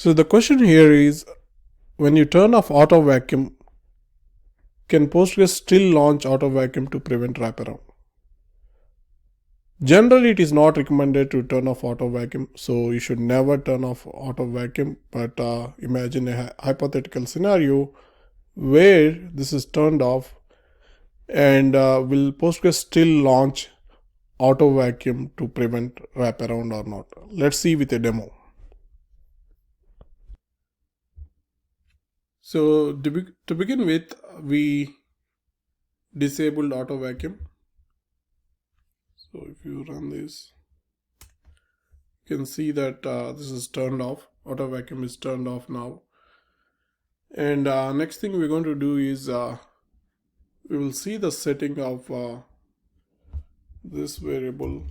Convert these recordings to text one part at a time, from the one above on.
So the question here is, when you turn off auto vacuum, can Postgres still launch auto vacuum to prevent wraparound? Generally, it is not recommended to turn off auto vacuum, so you should never turn off auto vacuum. But imagine a hypothetical scenario where this is turned off, and will Postgres still launch auto vacuum to prevent wraparound or not? Let's see with a demo. So to begin with, we disabled auto vacuum. So if you run this, you can see that this is turned off. Auto vacuum is turned off now. And next thing we're going to do is we will see the setting of this variable.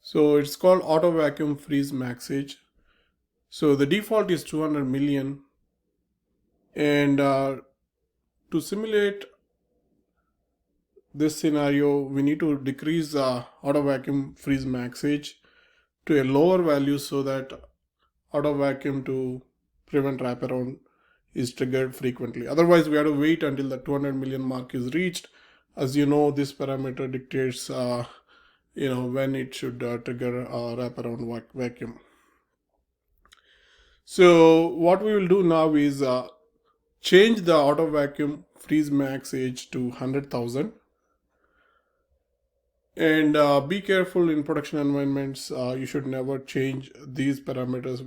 So it's called auto vacuum freeze max age. So the default is 200 million, and to simulate this scenario, we need to decrease auto vacuum freeze max age to a lower value so that auto vacuum to prevent wraparound is triggered frequently. Otherwise, we have to wait until the 200 million mark is reached. As you know, this parameter dictates when it should trigger a wraparound vacuum. So what we will do now is change the auto vacuum freeze max age to 100,000. And be careful in production environments. You should never change these parameters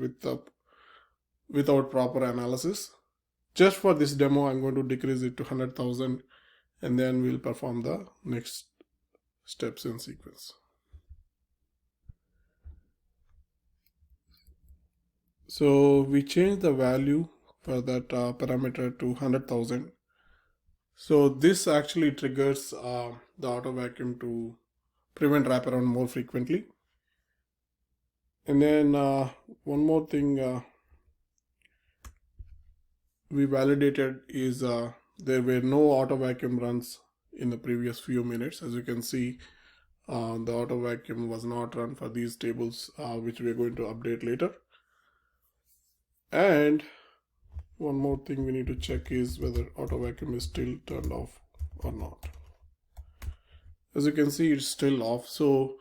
without proper analysis. Just for this demo, I'm going to decrease it to 100,000, and then we'll perform the next steps in sequence. So we change the value for that parameter to 100,000. So this actually triggers the auto vacuum to prevent wraparound more frequently. And then one more thing we validated is there were no auto vacuum runs in the previous few minutes. As you can see, the auto vacuum was not run for these tables, which we are going to update later. And one more thing we need to check is whether auto vacuum is still turned off or not. As you can see, it's still off. So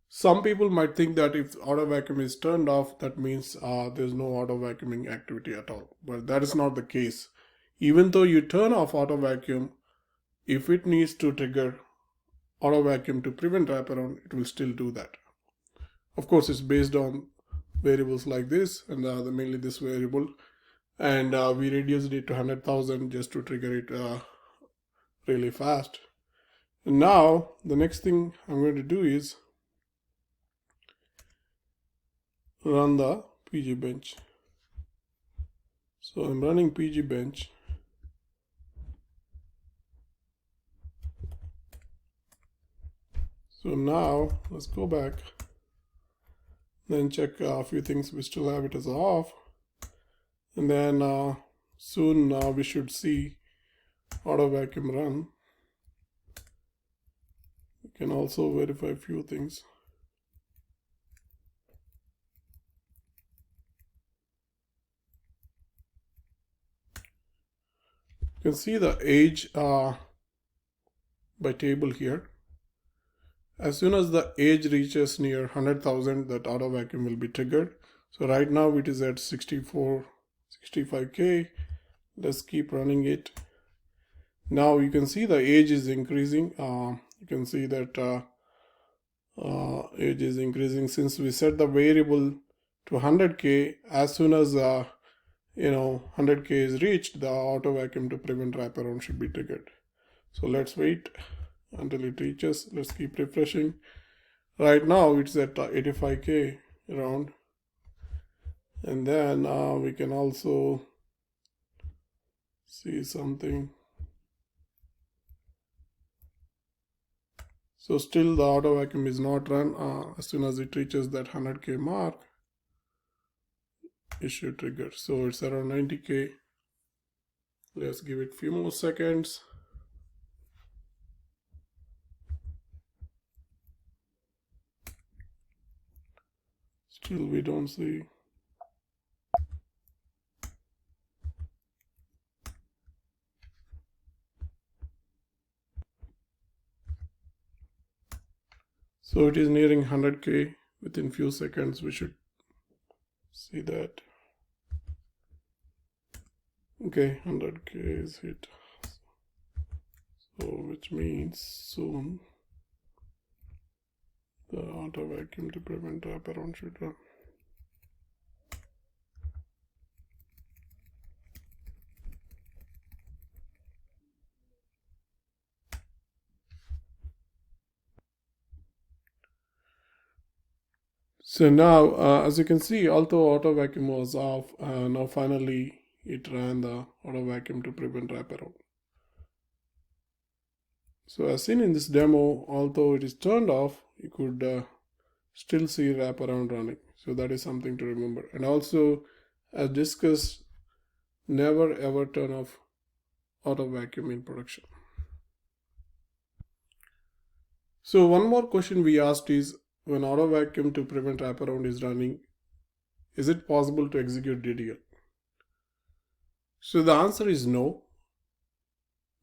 some people might think that if auto vacuum is turned off, that means there's no auto vacuuming activity at all. But that is not the case. Even though you turn off auto vacuum, if it needs to trigger auto vacuum to prevent wraparound, it will still do that. Of course, it's based on variables like this, and mainly this variable. And we reduced it to 100,000 just to trigger it really fast. And now the next thing I'm going to do is run the PG bench. So I'm running PG bench. So now let's go back, then check a few things. We still have it as off, and then soon we should see auto vacuum run. We can also verify a few things. You can see the age by table here. As soon as the age reaches near 100,000, that auto vacuum will be triggered. So right now it is at 65K. Let's keep running it. Now you can see the age is increasing. You can see that age is increasing since we set the variable to 100K. As soon as 100K is reached, the auto vacuum to prevent wraparound should be triggered. So let's wait until it reaches. Let's keep refreshing. Right now it's at 85K around, and then we can also see something. So still the auto vacuum is not run. As soon as it reaches that 100K mark, it should trigger. So it's around 90K. Let's give it a few more seconds. Still we don't see. So it is nearing 100K. Within few seconds we should see that. Okay, 100K is hit. So which means soon the auto vacuum to prevent wraparound should run. So now, as you can see, although auto vacuum was off, now finally it ran the auto vacuum to prevent wraparound. So as seen in this demo, although it is turned off, you could still see wraparound running. So that is something to remember. And also, as discussed, never ever turn off auto vacuum in production. So one more question we asked is, when auto vacuum to prevent wraparound is running, is it possible to execute DDL? So the answer is no.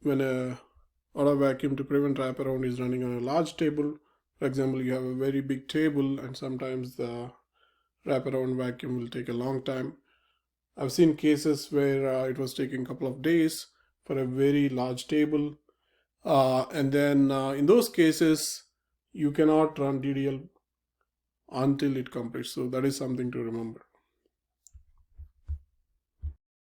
When a auto vacuum to prevent wraparound is running on a large table, for example, you have a very big table and sometimes the wraparound vacuum will take a long time. I've seen cases where it was taking a couple of days for a very large table. And then in those cases, you cannot run DDL until it completes. So that is something to remember.